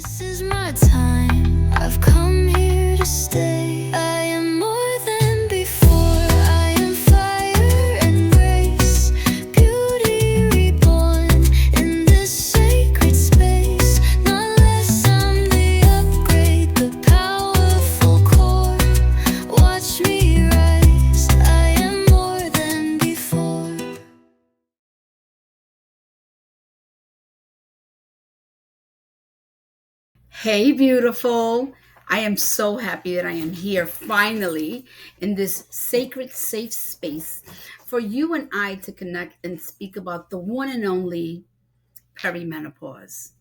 This is my time, I've come here to stay. I am more than before, I am fire and grace. Beauty reborn in this sacred space. Not less, I'm the upgrade, the powerful core. Watch me rise, I am more than before. Hey, beautiful. I am so happy that I am here finally in this sacred, safe space for you and I to connect and speak about the one and only perimenopause.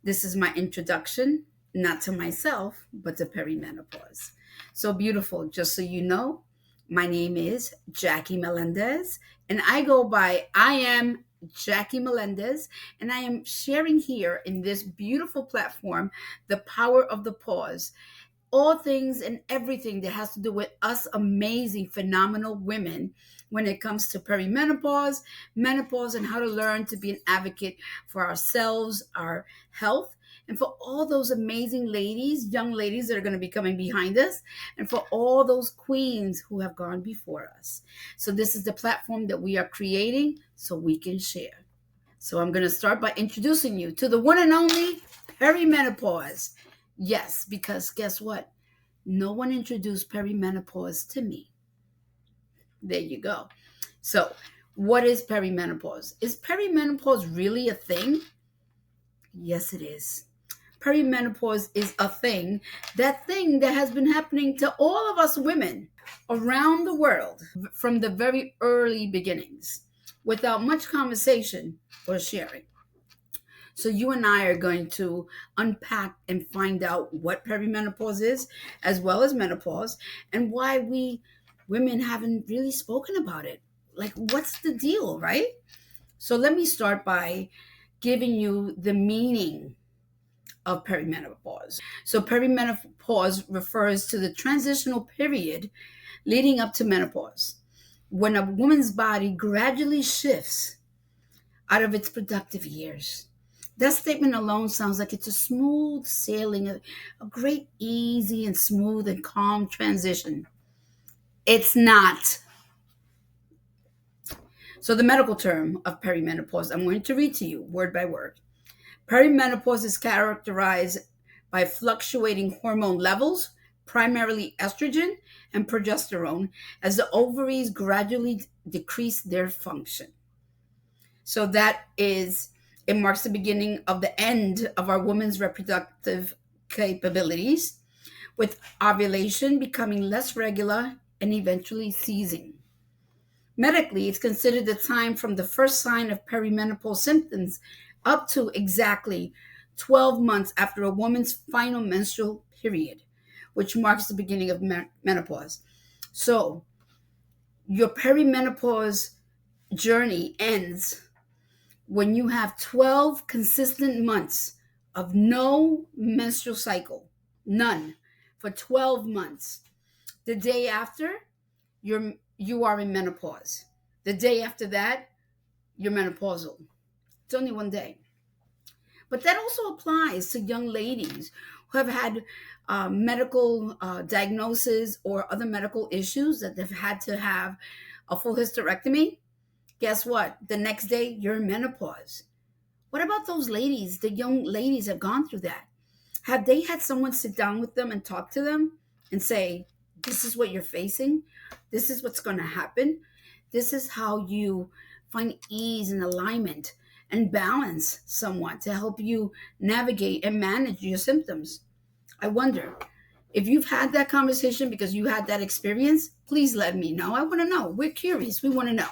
This is my introduction, not to myself, but to perimenopause. So beautiful. Just so you know, my name is Jackie Meléndez, and I go by I am Jackie Meléndez, and I am sharing here in this beautiful platform the power of the pause. All things and everything that has to do with us amazing, phenomenal women when it comes to perimenopause, menopause, and how to learn to be an advocate for ourselves, our health, and for all those amazing ladies, young ladies that are going to be coming behind us, and for all those queens who have gone before us. So, this is the platform that we are creating so we can share. So, I'm going to start by introducing you to the one and only perimenopause. Yes, because guess what? No one introduced perimenopause to me. There you go. So, what is perimenopause? Is perimenopause really a thing? Yes, it is. Perimenopause is a thing, that thing that has been happening to all of us women around the world from the very early beginnings without much conversation or sharing. So, you and I are going to unpack and find out what perimenopause is, as well as menopause, and why we women haven't really spoken about it. Like, what's the deal, right? So, let me start by giving you the meaning of perimenopause. So, perimenopause refers to the transitional period leading up to menopause, when a woman's body gradually shifts out of its productive years. That statement alone sounds like it's a smooth sailing, a great, easy, and smooth and calm transition. It's not. So, the medical term of perimenopause, I'm going to read to you word by word. Perimenopause is characterized by fluctuating hormone levels, primarily estrogen and progesterone, as the ovaries gradually decrease their function. So it marks the beginning of the end of our woman's reproductive capabilities, with ovulation becoming less regular and eventually ceasing. Medically, it's considered the time from the first sign of perimenopause symptoms up to exactly 12 months after a woman's final menstrual period, which marks the beginning of menopause. So, your perimenopause journey ends when you have 12 consistent months of no menstrual cycle, none, for 12 months. The day after, you are in menopause. The day after that, you're menopausal. It's only one day. But that also applies to young ladies who have had medical diagnosis or other medical issues that they've had to have a full hysterectomy. Guess what? The next day, you're in menopause. What about those ladies, the young ladies that have gone through that? Have they had someone sit down with them and talk to them and say, this is what you're facing? This is what's going to happen. This is how you find ease and alignment and balance somewhat to help you navigate and manage your symptoms. I wonder if you've had that conversation because you had that experience. Please let me know. I want to know. We're curious. We want to know.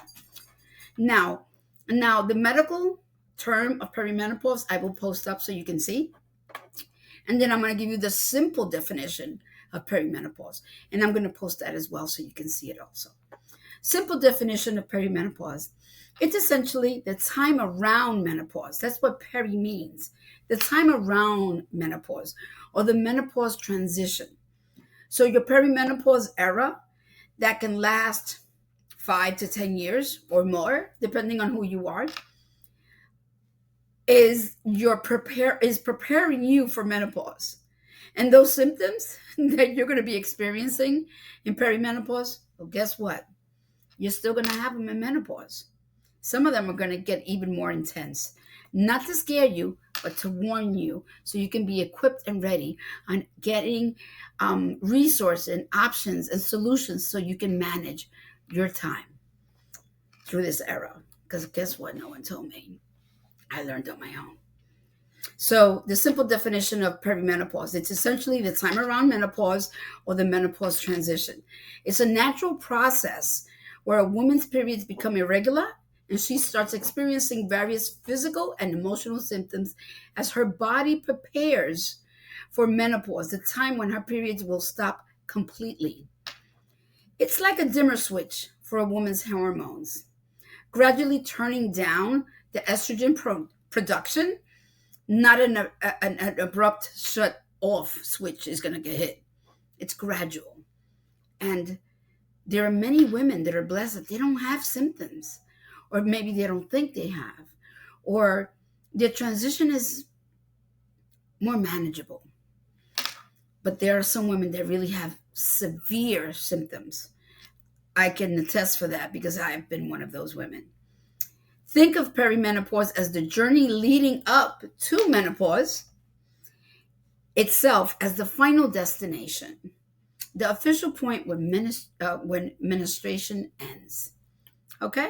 Now, now the medical term of perimenopause I will post up so you can see. And then I'm going to give you the simple definition of perimenopause. And I'm going to post that as well so you can see it also. Simple definition of perimenopause. It's essentially the time around menopause. That's what peri means. The time around menopause or the menopause transition. So your perimenopause era that can last 5 to 10 years or more, depending on who you are. is preparing you for menopause. And those symptoms that you're going to be experiencing in perimenopause, well, guess what? You're still going to have them in menopause. Some of them are going to get even more intense. Not to scare you, but to warn you so you can be equipped and ready on getting resources and options and solutions so you can manage your time through this era. Because guess what? No one told me. I learned on my own. So, the simple definition of perimenopause, it's essentially the time around menopause or the menopause transition. It's a natural process where a woman's periods become irregular and she starts experiencing various physical and emotional symptoms as her body prepares for menopause, the time when her periods will stop completely. It's like a dimmer switch for a woman's hormones, gradually turning down the estrogen production. Not an abrupt shut off switch is going to get hit. It's gradual. And there are many women that are blessed that they don't have symptoms, or maybe they don't think they have, or their transition is more manageable. But there are some women that really have severe symptoms. I can attest for that because I've been one of those women. Think of perimenopause as the journey leading up to menopause itself as the final destination, the official point when menstruation ends. Okay?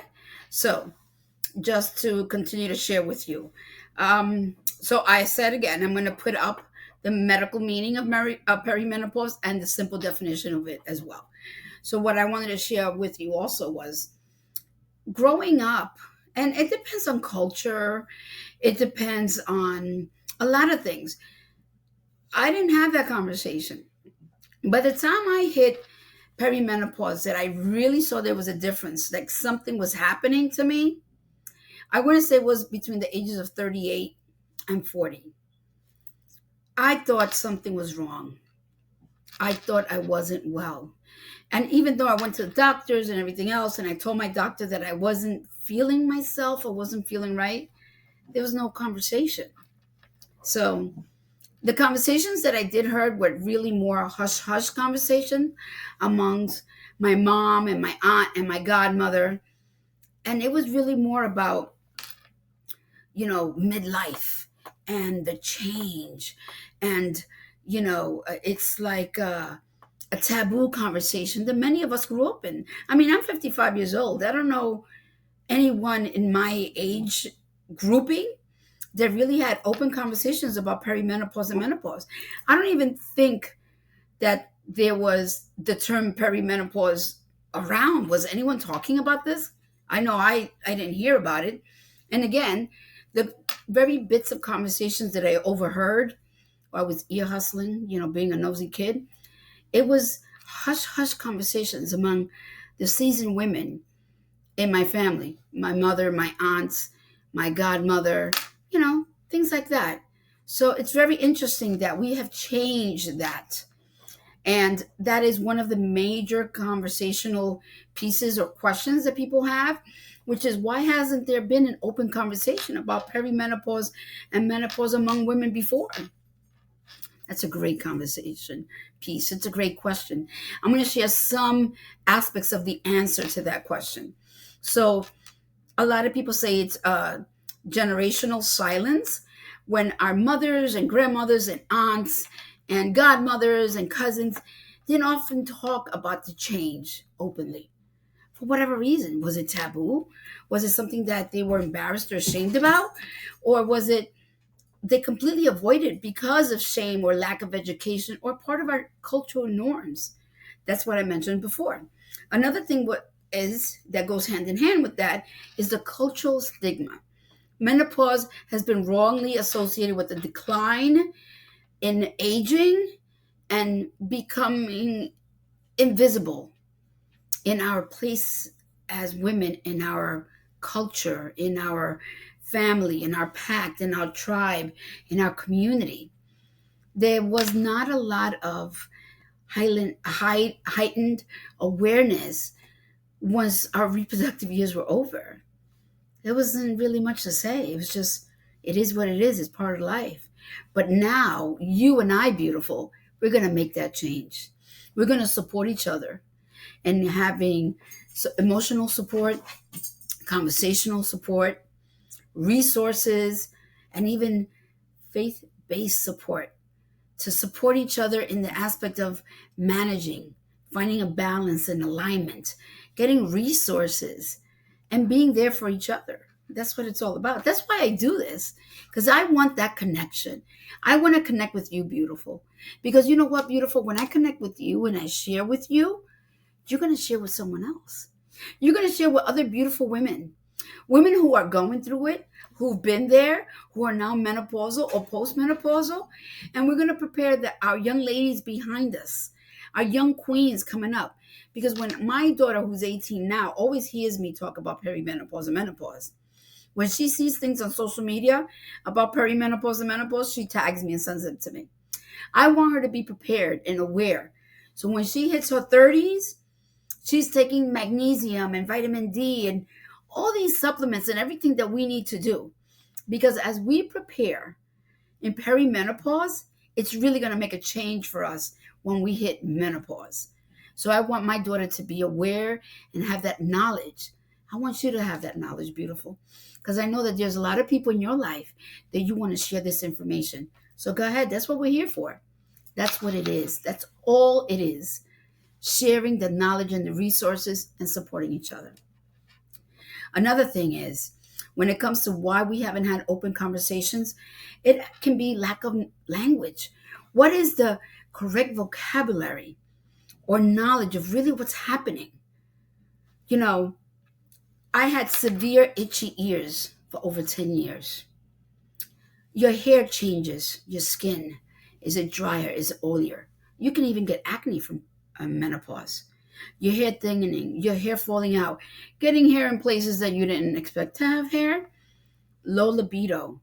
So, just to continue to share with you. So, I said again, I'm going to put up the medical meaning of perimenopause and the simple definition of it as well. So, what I wanted to share with you also was growing up, and it depends on culture, it depends on a lot of things. I didn't have that conversation. By the time I hit perimenopause, that I really saw there was a difference, like something was happening to me. I wouldn't say it was between the ages of 38 and 40. I thought something was wrong. I thought I wasn't well. And even though I went to the doctors and everything else, and I told my doctor that I wasn't feeling myself, I wasn't feeling right, there was no conversation. So the conversations that I did heard were really more hush hush conversation amongst my mom and my aunt and my godmother. And it was really more about, midlife and the change. And, it's like a taboo conversation that many of us grew up in. I mean, I'm 55 years old. I don't know anyone in my age grouping that really had open conversations about perimenopause and menopause. I don't even think that there was the term perimenopause around. Was anyone talking about this? I know I didn't hear about it. And again, the very bits of conversations that I overheard while I was ear hustling, being a nosy kid, it was hush hush conversations among the seasoned women in my family, my mother, my aunts, my godmother, things like that. So it's very interesting that we have changed that. And that is one of the major conversational pieces or questions that people have, which is why hasn't there been an open conversation about perimenopause and menopause among women before? That's a great conversation piece. It's a great question. I'm going to share some aspects of the answer to that question. So, a lot of people say it's generational silence when our mothers and grandmothers and aunts and godmothers and cousins didn't often talk about the change openly. For whatever reason, was it taboo? Was it something that they were embarrassed or ashamed about? Or was it they completely avoided because of shame or lack of education or part of our cultural norms? That's what I mentioned before. Another thing that goes hand in hand with that is the cultural stigma. Menopause has been wrongly associated with a decline in aging and becoming invisible in our place as women, in our culture, in our family, in our pact, in our tribe, in our community. There was not a lot of heightened awareness once our reproductive years were over. There wasn't really much to say. It was just, It is what it is. It's part of life. But now, you and I, beautiful, we're going to make that change. We're going to support each other and having emotional support, conversational support, resources, and even faith based support to support each other in the aspect of managing, finding a balance and alignment, getting resources, and being there for each other. That's what it's all about. That's why I do this, because I want that connection. I want to connect with you, beautiful. Because you know what, beautiful? When I connect with you and I share with you, you're going to share with someone else. You're going to share with other beautiful women who are going through it, who've been there, who are now menopausal or postmenopausal. And we're going to prepare our young ladies behind us, our young queens coming up. Because when my daughter, who's 18 now, always hears me talk about perimenopause and menopause, when she sees things on social media about perimenopause and menopause, she tags me and sends it to me. I want her to be prepared and aware. So when she hits her 30s, she's taking magnesium and vitamin D and all these supplements and everything that we need to do. Because as we prepare in perimenopause, it's really going to make a change for us when we hit menopause. So I want my daughter to be aware and have that knowledge. I want you to have that knowledge, beautiful. Because I know that there's a lot of people in your life that you want to share this information. So go ahead. That's what we're here for. That's what it is. That's all it is. Sharing the knowledge and the resources and supporting each other. Another thing is, when it comes to why we haven't had open conversations, it can be lack of language. What is the correct vocabulary or knowledge of really what's happening? You know, I had severe itchy ears for over 10 years. Your hair changes, your skin. Is it drier? Is it oilier? You can even get acne from menopause. Your hair thinning, your hair falling out, getting hair in places that you didn't expect to have hair, low libido,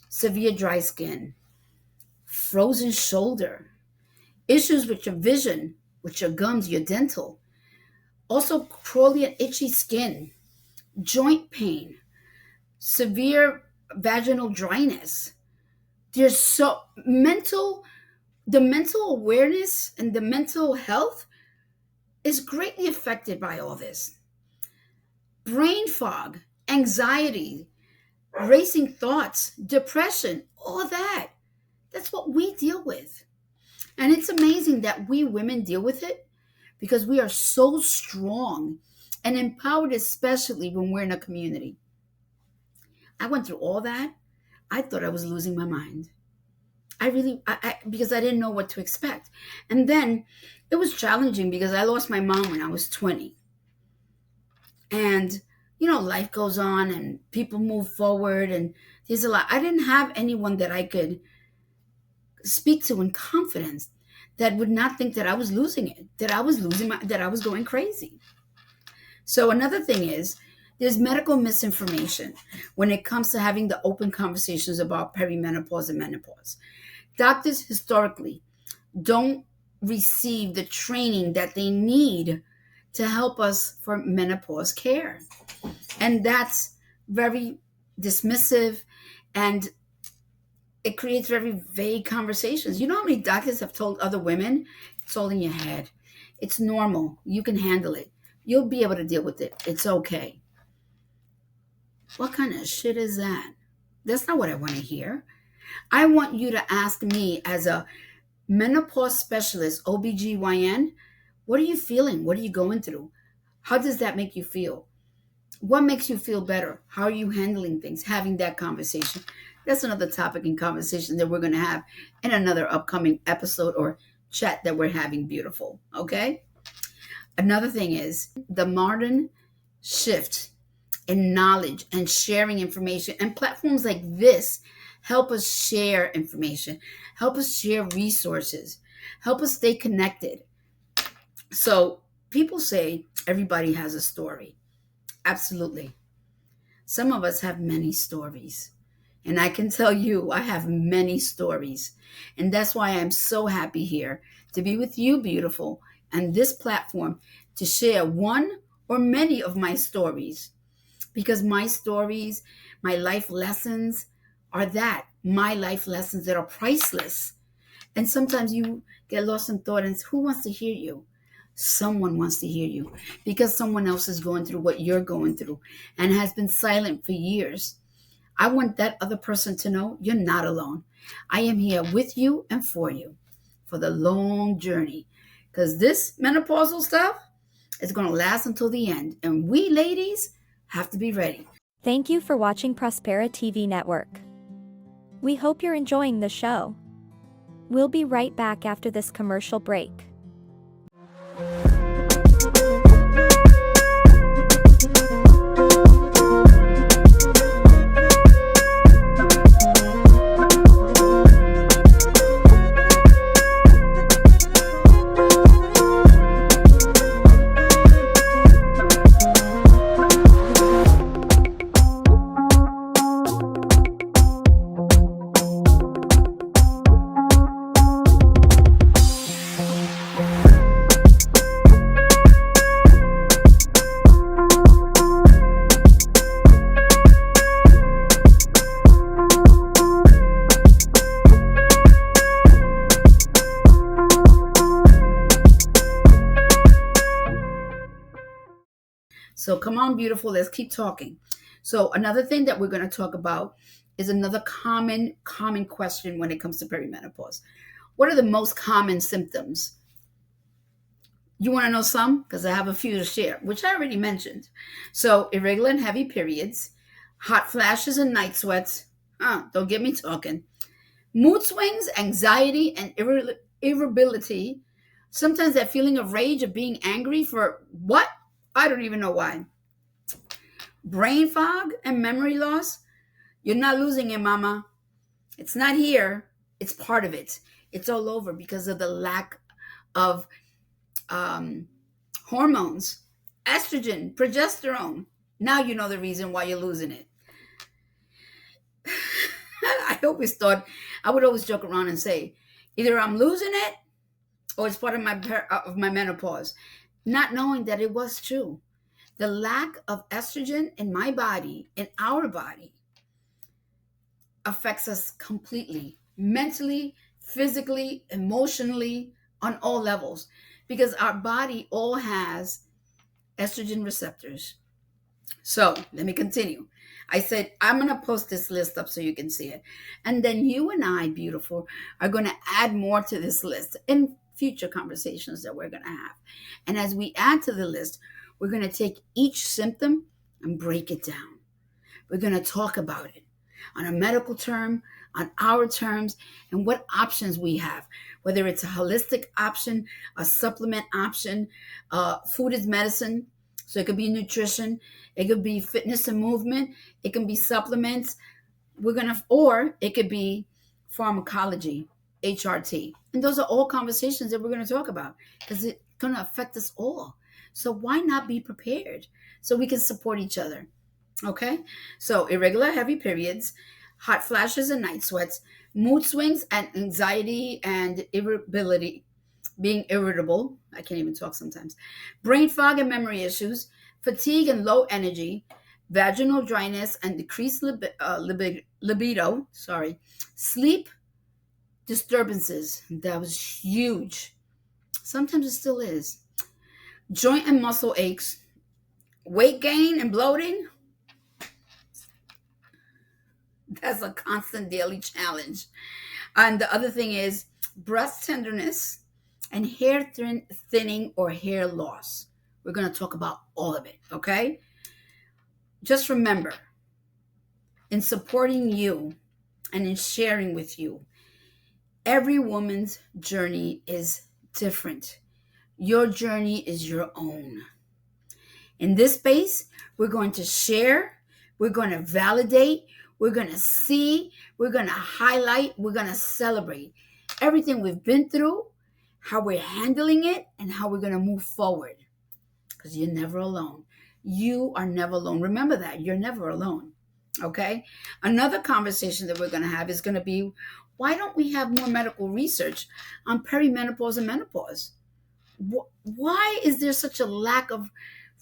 severe dry skin, frozen shoulder, issues with your vision, with your gums, your dental, also crawly and itchy skin, joint pain, severe vaginal dryness. There's the mental awareness and the mental health is greatly affected by all this. Brain fog, anxiety, racing thoughts, depression, all that. That's what we deal with. And it's amazing that we women deal with it because we are so strong and empowered, especially when we're in a community. I went through all that. I thought I was losing my mind. Because I didn't know what to expect. And then it was challenging because I lost my mom when I was 20. And, life goes on and people move forward and there's a lot. I didn't have anyone that I could speak to in confidence that would not think that I was losing it, that I was going crazy. So another thing is, there's medical misinformation when it comes to having the open conversations about perimenopause and menopause. Doctors historically don't receive the training that they need to help us for menopause care. And that's very dismissive and it creates very vague conversations. You know how many doctors have told other women, it's all in your head. It's normal. You can handle it. You'll be able to deal with it. It's okay. What kind of shit is that? That's not what I want to hear. I want you to ask me as a menopause specialist, OBGYN, what are you feeling? What are you going through? How does that make you feel? What makes you feel better? How are you handling things? Having that conversation. That's another topic in conversation that we're going to have in another upcoming episode or chat that we're having, beautiful. Okay? Another thing is the modern shift in knowledge and sharing information, and platforms like this help us share information, help us share resources, help us stay connected. So people say everybody has a story. Absolutely. Some of us have many stories. And I can tell you, I have many stories. And that's why I'm so happy here to be with you, beautiful, and this platform to share one or many of my stories. Because my stories, my life lessons are that my life lessons that are priceless. And sometimes you get lost in thought, and who wants to hear you? Someone wants to hear you because someone else is going through what you're going through and has been silent for years. I want that other person to know you're not alone. I am here with you and for the long journey. Because this menopausal stuff is going to last until the end. And we ladies have to be ready. Thank you for watching Prospera TV Network. We hope you're enjoying the show. We'll be right back after this commercial break. So come on, beautiful, let's keep talking. So another thing that we're going to talk about is another common question when it comes to perimenopause. What are the most common symptoms? You want to know some? Because I have a few to share, which I already mentioned. So irregular and heavy periods, hot flashes and night sweats. Don't get me talking. Mood swings, anxiety, and irritability. Sometimes that feeling of rage, of being angry for what? I don't even know why. Brain fog and memory loss. You're not losing it, mama. It's not here. It's part of it. It's all over because of the lack of hormones, estrogen, progesterone. Now you know the reason why you're losing it. I always thought, I would always joke around and say, either I'm losing it or it's part of my menopause, not knowing that it was true. The lack of estrogen in my body, in our body, affects us completely, mentally, physically, emotionally, on all levels, because our body all has estrogen receptors. So let me continue. I said, I'm going to post this list up so you can see it. And then you and I, beautiful, are going to add more to this list in future conversations that we're going to have. And as we add to the list, we're going to take each symptom and break it down. We're going to talk about it on a medical term, on our terms, and what options we have, whether it's a holistic option, a supplement option, food is medicine. So it could be nutrition, it could be fitness and movement, it can be supplements. Or it could be pharmacology, HRT. And those are all conversations that we're going to talk about because it's going to affect us all. So why not be prepared so we can support each other? Okay? So irregular heavy periods, hot flashes and night sweats, mood swings and anxiety and irritability, being irritable. I can't even talk sometimes. Brain fog and memory issues, fatigue and low energy, vaginal dryness and decreased libido, sleep disturbances. That was huge. Sometimes it still is. Joint and muscle aches, weight gain and bloating. That's a constant daily challenge. And the other thing is breast tenderness and hair thinning or hair loss. We're going to talk about all of it, okay? Just remember, in supporting you and in sharing with you, every woman's journey is different. Your journey is your own. In this space, we're going to share, we're going to validate, we're going to see, we're going to highlight, we're going to celebrate everything we've been through, how we're handling it, and how we're going to move forward. Because you're never alone. You are never alone. Remember that. You're never alone. Okay? Another conversation that we're going to have is going to be, why don't we have more medical research on perimenopause and menopause? Why is there such a lack of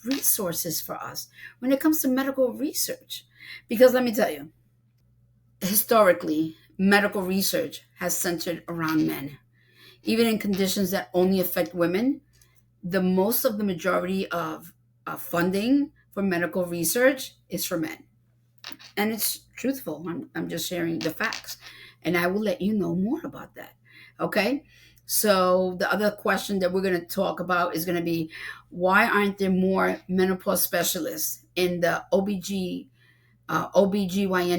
resources for us when it comes to medical research? Because let me tell you, Historically, medical research has centered around men. Even in conditions that only affect women, the majority of funding for medical research is for men. And it's truthful. I'm just sharing the facts. And I will let you know more about that. Okay? So, the other question that we're going to talk about is going to be, why aren't there more menopause specialists in the OBGYN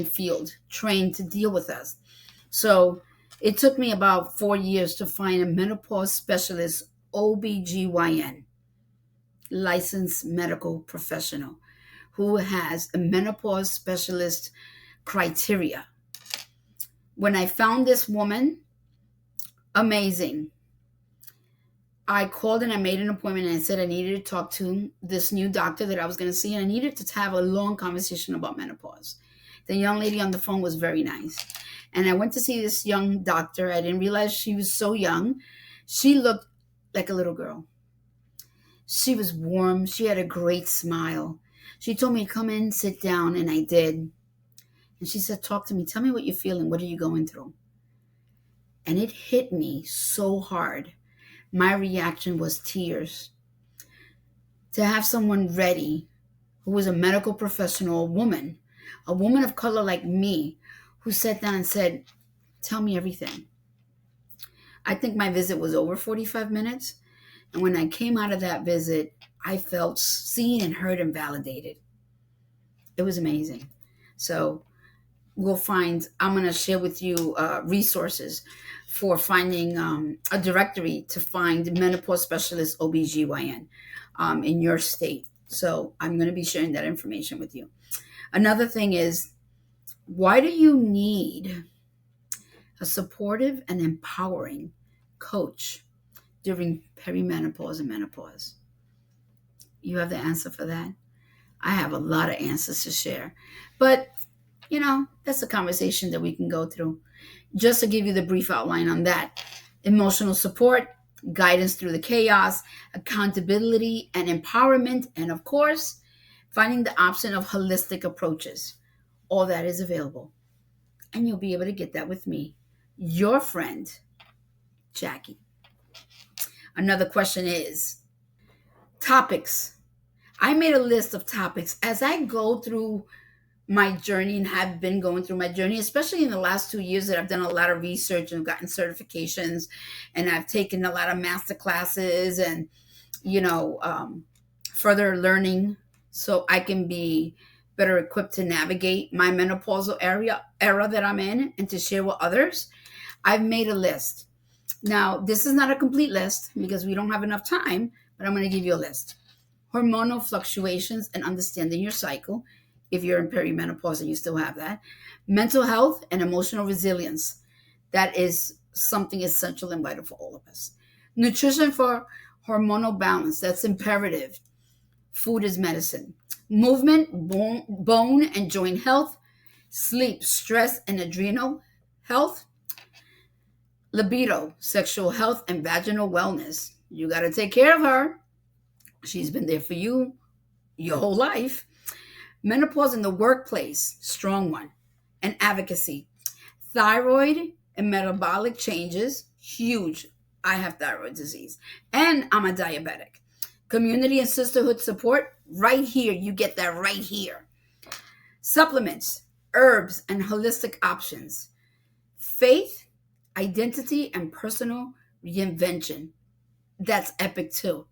field trained to deal with us? So, it took me about 4 years to find a menopause specialist OBGYN, licensed medical professional, who has a menopause specialist criteria. When I found this woman, amazing. I called and I made an appointment and I said I needed to talk to this new doctor that I was going to see, and I needed to have a long conversation about menopause. The young lady on the phone was very nice. And I went to see this young doctor. I didn't realize she was so young. She looked like a little girl. She was warm. She had a great smile. She told me to come in, sit down, and I did. And she said, talk to me. Tell me what you're feeling. What are you going through? And it hit me so hard. My reaction was tears. To have someone ready who was a medical professional, a woman of color like me, who sat down and said, tell me everything. I think my visit was over 45 minutes. And when I came out of that visit, I felt seen and heard and validated. It was amazing. So I'm going to share with you resources for finding a directory to find menopause specialist OBGYN in your state. So I'm going to be sharing that information with you. Another thing is, why do you need a supportive and empowering coach during perimenopause and menopause? You have the answer for that? I have a lot of answers to share. But, that's a conversation that we can go through. Just to give you the brief outline on that: emotional support, guidance through the chaos, accountability and empowerment, and of course, finding the option of holistic approaches. All that is available. And you'll be able to get that with me, your friend, Jackie. Another question is topics. I made a list of topics as I go through my journey and have been going through my journey, especially in the last 2 years that I've done a lot of research and gotten certifications, and I've taken a lot of master classes and, further learning so I can be better equipped to navigate my menopausal era that I'm in and to share with others. I've made a list. Now, this is not a complete list because we don't have enough time, but I'm going to give you a list. Hormonal fluctuations and understanding your cycle, if you're in perimenopause and you still have that. Mental health and emotional resilience. That is something essential and vital for all of us. Nutrition for hormonal balance. That's imperative. Food is medicine. Movement, bone and joint health. Sleep, stress and adrenal health. Libido, sexual health and vaginal wellness. You got to take care of her. She's been there for you your whole life. Menopause in the workplace, strong one. And advocacy. Thyroid and metabolic changes, huge. I have thyroid disease. And I'm a diabetic. Community and sisterhood support, right here. You get that right here. Supplements, herbs, and holistic options. Faith, identity, and personal reinvention. That's epic too.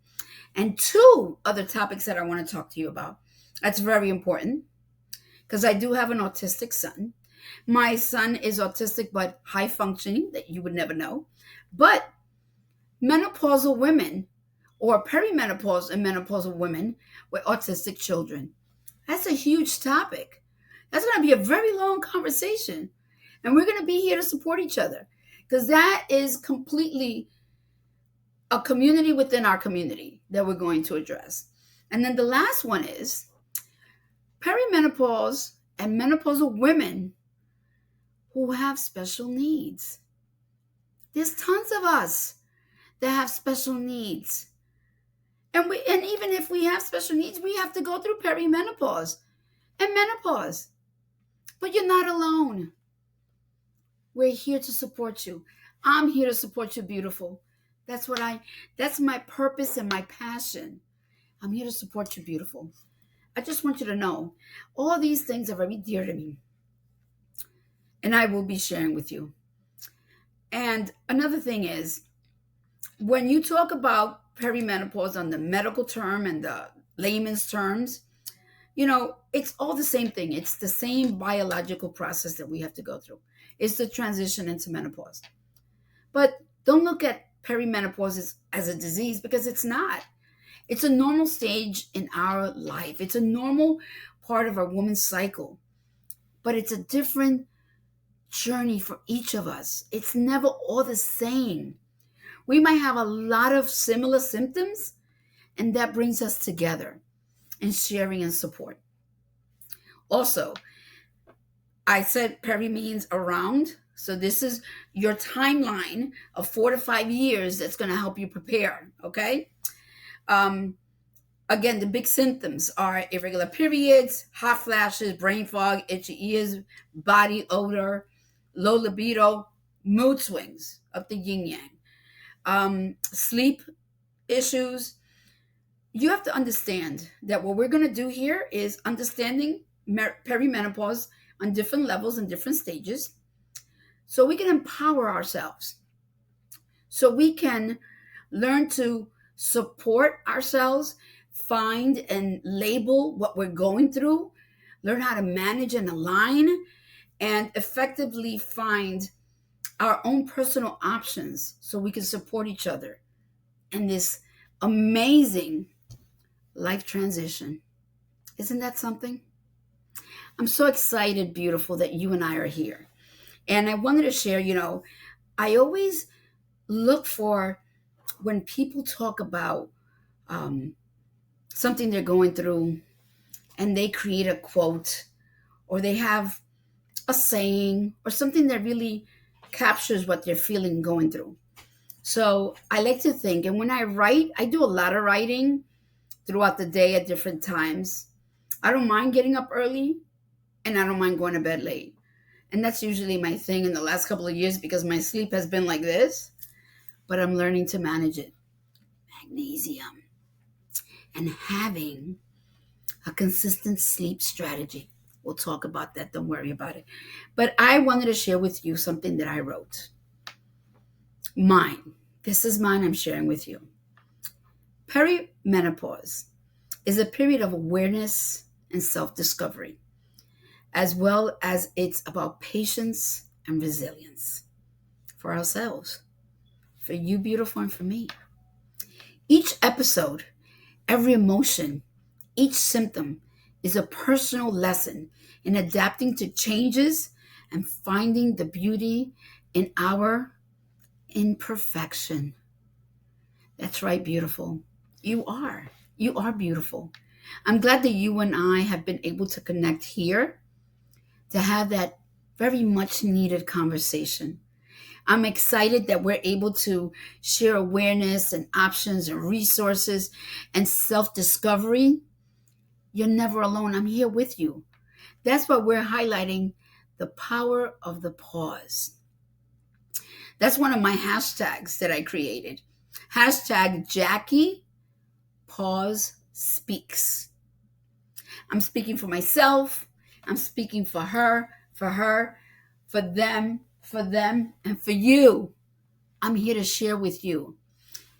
And two other topics that I want to talk to you about. That's very important because I do have an autistic son. My son is autistic but high functioning, that you would never know. But menopausal women or perimenopause and menopausal women with autistic children. That's a huge topic. That's going to be a very long conversation. And we're going to be here to support each other because that is completely a community within our community that we're going to address. And then the last one is perimenopause and menopausal women who have special needs. There's tons of us that have special needs. And even if we have special needs, we have to go through perimenopause and menopause. But you're not alone. We're here to support you. I'm here to support you, beautiful. That's my purpose and my passion. I'm here to support you, beautiful. I just want you to know all these things are very dear to me, and I will be sharing with you. And another thing is, when you talk about perimenopause on the medical term and the layman's terms, it's all the same thing. It's the same biological process that we have to go through. It's the transition into menopause. But don't look at perimenopause as a disease, because it's not. It's a normal stage in our life. It's a normal part of a woman's cycle. But it's a different journey for each of us. It's never all the same. We might have a lot of similar symptoms, and that brings us together in sharing and support. Also, I said peri means around. So this is your timeline of 4 to 5 years that's going to help you prepare. Okay. Um, Again, the big symptoms are irregular periods, hot flashes, brain fog, itchy ears, body odor, low libido, mood swings of the yin yang, sleep issues. You have to understand that what we're going to do here is understanding perimenopause on different levels and different stages, so we can empower ourselves, so we can learn to support ourselves, find and label what we're going through, learn how to manage and align, and effectively find our own personal options so we can support each other in this amazing life transition. Isn't that something? I'm so excited, beautiful, that you and I are here. And I wanted to share, I always look for, when people talk about something they're going through, and they create a quote, or they have a saying or something that really captures what they're feeling going through. So I like to think, and when I write, I do a lot of writing throughout the day at different times. I don't mind getting up early, and I don't mind going to bed late. And that's usually my thing in the last couple of years, because my sleep has been like this, but I'm learning to manage it. Magnesium and having a consistent sleep strategy. We'll talk about that. Don't worry about it. But I wanted to share with you something that I wrote. Mine. This is mine I'm sharing with you. Perimenopause is a period of awareness and self-discovery, as well as it's about patience and resilience for ourselves, for you, beautiful, and for me. Each episode, every emotion, each symptom is a personal lesson in adapting to changes and finding the beauty in our imperfection. That's right, beautiful. You are. You are beautiful. I'm glad that you and I have been able to connect here to have that very much needed conversation. I'm excited that we're able to share awareness and options and resources and self-discovery. You're never alone. I'm here with you. That's why we're highlighting the power of the pause. That's one of my hashtags that I created. Hashtag Jackie Pause Speaks. I'm speaking for myself. I'm speaking for her, for them, and for you. I'm here to share with you.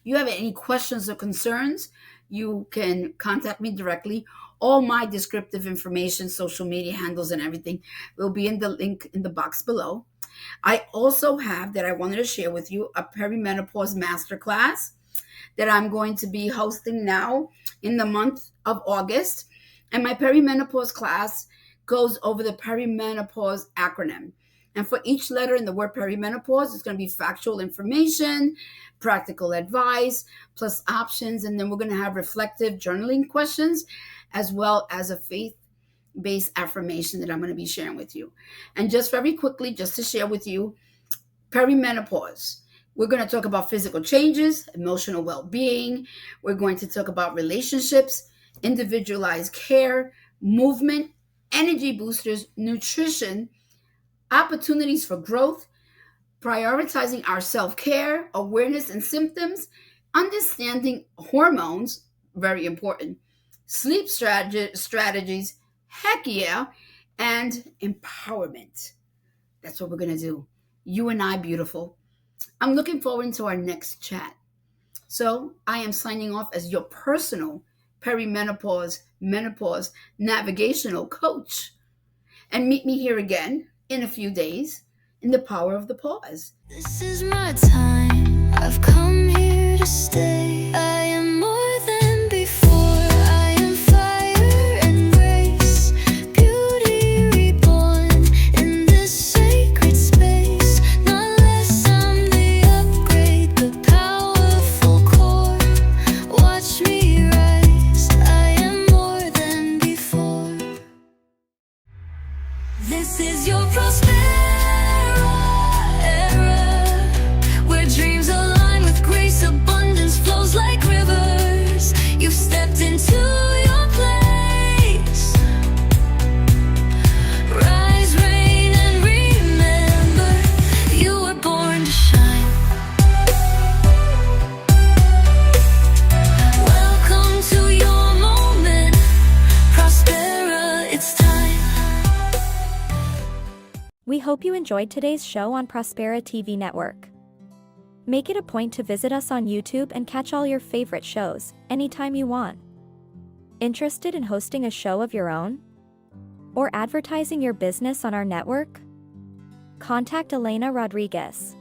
You have any questions or concerns, you can contact me directly. All my descriptive information, social media handles, and everything will be in the link in the box below. I also have, that I wanted to share with you, a perimenopause masterclass that I'm going to be hosting now in the month of August. And my perimenopause class goes over the perimenopause acronym. And for each letter in the word perimenopause, it's going to be factual information, practical advice, plus options. And then we're going to have reflective journaling questions, as well as a faith-based affirmation that I'm going to be sharing with you. And just very quickly, just to share with you, perimenopause. We're going to talk about physical changes, emotional well-being. We're going to talk about relationships, individualized care, movement, energy boosters, nutrition, opportunities for growth, prioritizing our self-care, awareness and symptoms, understanding hormones, very important, sleep strategies, heck yeah, and empowerment. That's what we're going to do. You and I, beautiful. I'm looking forward to our next chat. So I am signing off as your personal menopause navigational coach. And meet me here again in a few days in the power of the pause. This is my time. I've come here to stay. I am more than before. I am fire and grace. Beauty reborn in this sacred space. Not less, I'm the upgrade, the powerful core. Watch me rise. I am more than before. This is your prosperity era, where dreams align with grace, abundance flows like rivers. You've stepped into your place. Rise, reign, and remember, you were born to shine. Welcome to your moment, Prospera, it's time. We hope you enjoyed today's show on Prospera TV Network. Make it a point to visit us on YouTube and catch all your favorite shows anytime you want. Interested in hosting a show of your own? Or advertising your business on our network? Contact Elena Rodriguez.